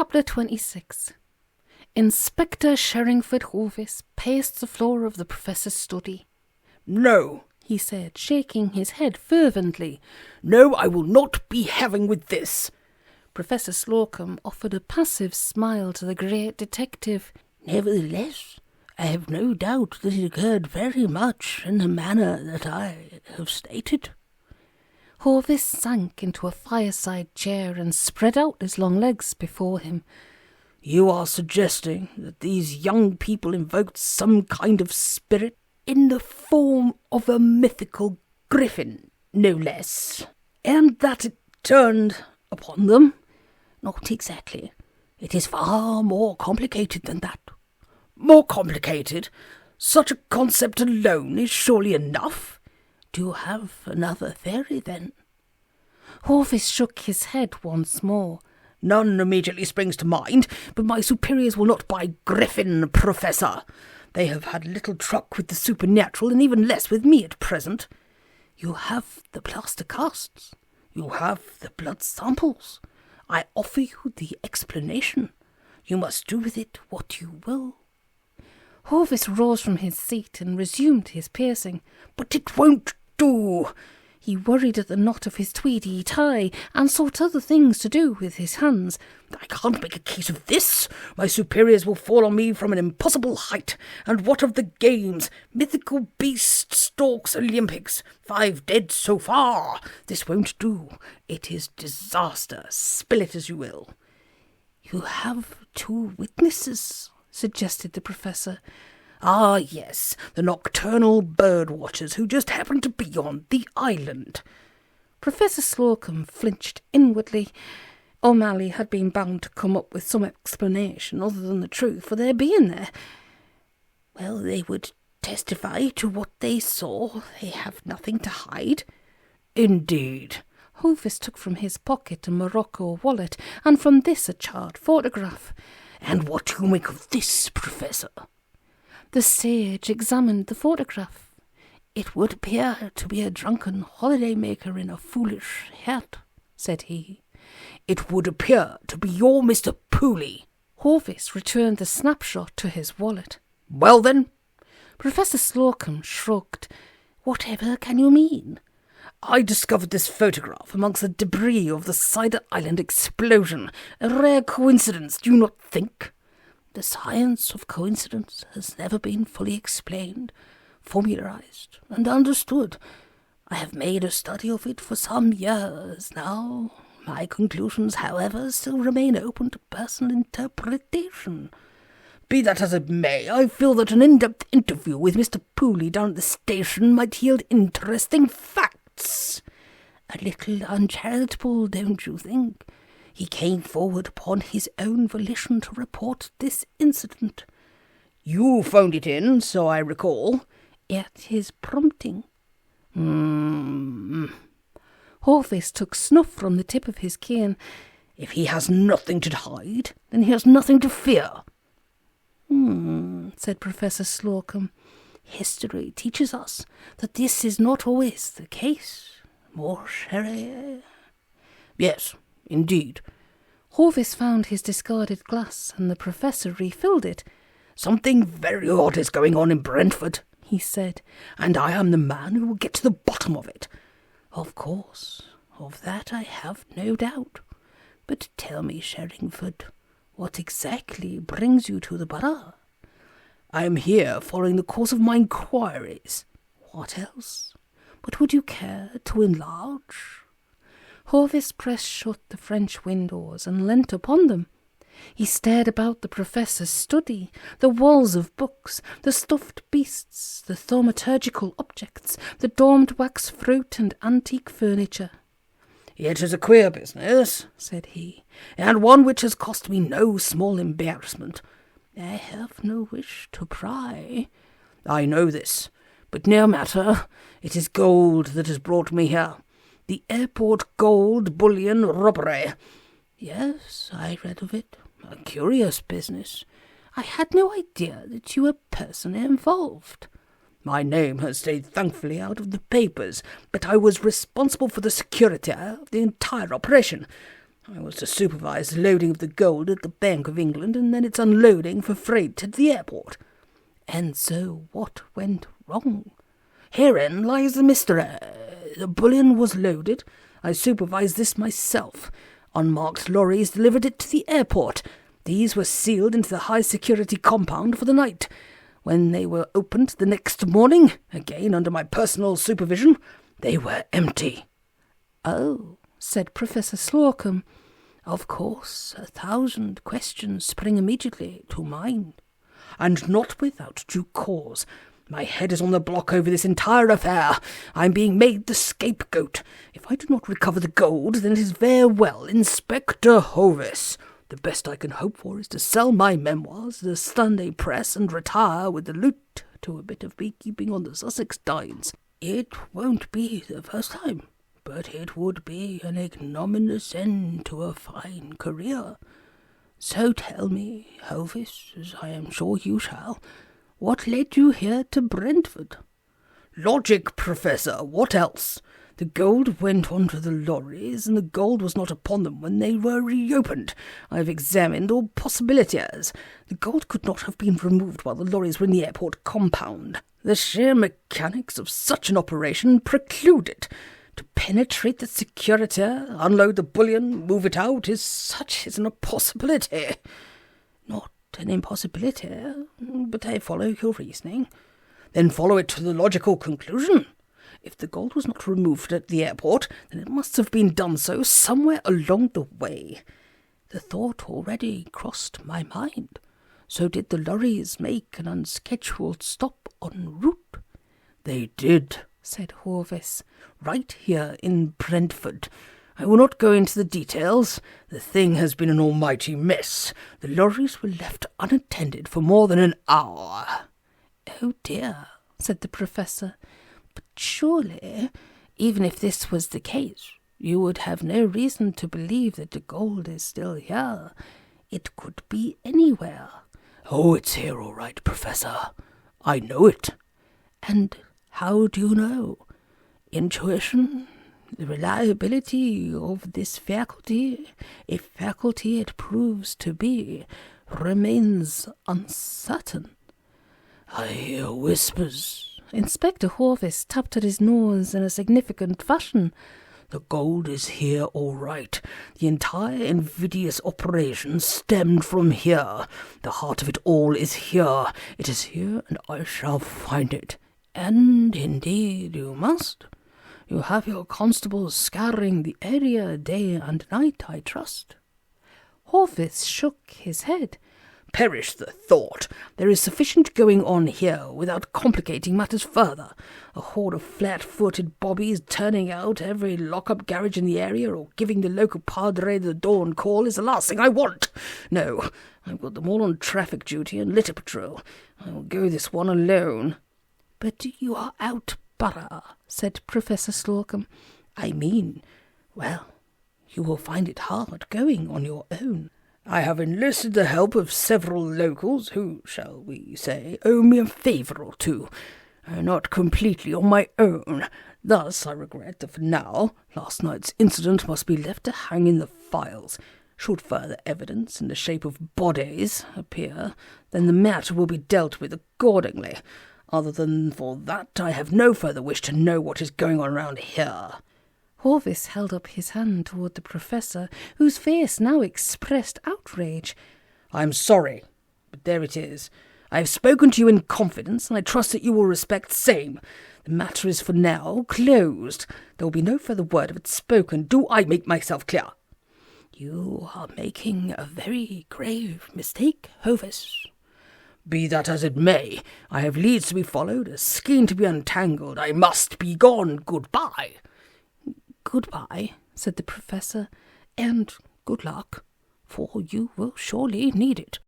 Chapter 26. Inspector Sherringford Hovis paced the floor of the professor's study. "No," he said, shaking his head fervently. "No, I will not be having with this." Professor Slocum offered a passive smile to the great detective. "Nevertheless, I have no doubt that it occurred very much in the manner that I have stated." Hovis sank into a fireside chair and spread out his long legs before him. "You are suggesting that these young people invoked some kind of spirit in the form of a mythical griffin, no less, and that it turned upon them?" "Not exactly. It is far more complicated than that." "More complicated? Such a concept alone is surely enough." "Do you have another theory, then?" Hovis shook his head once more. "None immediately springs to mind, but my superiors will not buy griffin, Professor. They have had little truck with the supernatural, and even less with me at present." "You have the plaster casts. You have the blood samples. I offer you the explanation. You must do with it what you will." Hovis rose from his seat and resumed his pacing. "But it won't do." He worried at the knot of his tweedy tie and sought other things to do with his hands. "I can't make a case of this. My superiors will fall on me from an impossible height. And what of the games? Mythical beast stalks Olympics. 5 dead so far. This won't do. It is disaster. Spill it as you will." "You have 2 witnesses," suggested the professor. "Ah, yes, the nocturnal bird watchers who just happened to be on the island." Professor Slocum flinched inwardly. Omally had been bound to come up with some explanation other than the truth for their being there. "Well, they would testify to what they saw. They have nothing to hide." "Indeed." Hovis took from his pocket a morocco wallet, and from this a charred photograph. "And what do you make of this, Professor?" The sage examined the photograph. "It would appear to be a drunken holiday-maker in a foolish hat," said he. "It would appear to be your Mr. Pooley." Hovis returned the snapshot to his wallet. "Well, then?" Professor Slocum shrugged. "Whatever can you mean?" "I discovered this photograph amongst the debris of the Cider Island explosion. A rare coincidence, do you not think?" "The science of coincidence has never been fully explained, formularized, and understood. I have made a study of it for some years now. My conclusions, however, still remain open to personal interpretation." "Be that as it may, I feel that an in-depth interview with Mr. Pooley down at the station might yield interesting facts." "A little uncharitable, don't you think? He came forward upon his own volition to report this incident." "You phoned it in, so I recall." "At his prompting." Hovis took snuff from the tip of his cane. "If he has nothing to hide, then he has nothing to fear." Said Professor Slocum. "History teaches us that this is not always the case. More sherry?" "Yes, indeed." Hovis found his discarded glass, and the professor refilled it. "Something very odd is going on in Brentford," he said, "and I am the man who will get to the bottom of it." "Of course, of that I have no doubt. But tell me, Sherringford, what exactly brings you to the borough?" "I am here following the course of my inquiries." "What else? But would you care to enlarge?" Hovis pressed shut the French windows and leant upon them. He stared about the professor's study, the walls of books, the stuffed beasts, the thaumaturgical objects, the domed wax fruit and antique furniture. "It is a queer business," said he, "and one which has cost me no small embarrassment." "I have no wish to pry." "I know this, but no matter. It is gold that has brought me here. The airport gold bullion robbery." "Yes, I read of it. A curious business. I had no idea that you were personally involved." My name has stayed thankfully out of the papers, but I was responsible for the security of the entire operation. I was to supervise the loading of the gold at the Bank of England and then its unloading for freight at the airport. And so what went wrong? Herein lies the mystery. The bullion was loaded. I supervised this myself. Unmarked lorries delivered it to the airport. These were sealed into the high-security compound for the night. When they were opened the next morning, again under my personal supervision, they were empty. Oh, said Professor Slocum. Of course, 1,000 questions spring immediately to mind. And not without due cause. My head is on the block over this entire affair. I am being made the scapegoat. If I do not recover the gold, then it is very well, Inspector Hovis. The best I can hope for is to sell my memoirs to the Sunday press and retire with the loot to a bit of beekeeping on the Sussex Downs. It won't be the first time, but it would be an ignominious end to a fine career. So tell me, Hovis, as I am sure you shall, what led you here to Brentford? Logic, Professor, what else? The gold went onto the lorries, and the gold was not upon them when they were reopened. I have examined all possibilities. The gold could not have been removed while the lorries were in the airport compound. The sheer mechanics of such an operation preclude it. To penetrate the security, unload the bullion, move it out, is an impossibility. Not an impossibility, but I follow your reasoning. Then follow it to the logical conclusion. If the gold was not removed at the airport, then it must have been done so somewhere along the way. The thought already crossed my mind. So did the lorries make an unscheduled stop en route? They did, said Hovis. Right here in Brentford. I will not go into the details. The thing has been an almighty mess. The lorries were left unattended for more than an hour. Oh dear, said the Professor. But surely, even if this was the case, you would have no reason to believe that the gold is still here. It could be anywhere. Oh, it's here all right, Professor. I know it. And how do you know? Intuition? The reliability of this faculty, if faculty it proves to be, remains uncertain. I hear whispers. Inspector Hovis tapped at his nose in a significant fashion. The gold is here all right. The entire invidious operation stemmed from here. The heart of it all is here. It is here, and I shall find it. And indeed you must. You have your constables scouring the area day and night, I trust. Hovis shook his head. Perish the thought. There is sufficient going on here without complicating matters further. A horde of flat-footed bobbies turning out every lock-up garage in the area or giving the local padre the dawn call is the last thing I want. No, I've got them all on traffic duty and litter patrol. I will go this one alone. But you are out borough, said Professor Slocum. I mean, well, you will find it hard going on your own. I have enlisted the help of several locals who, shall we say, owe me a favour or two. I am not completely on my own. Thus, I regret that for now, last night's incident must be left to hang in the files. Should further evidence in the shape of bodies appear, then the matter will be dealt with accordingly. Other than for that, I have no further wish to know what is going on around here. Hovis held up his hand toward the Professor, whose face now expressed outrage. I am sorry, but there it is. I have spoken to you in confidence, and I trust that you will respect same. The matter is for now closed. There will be no further word of it spoken. Do I make myself clear? You are making a very grave mistake, Hovis. Be that as it may, I have leads to be followed, a skein to be untangled. I must be gone. Goodbye. Goodbye, said the Professor, and good luck, for you will surely need it.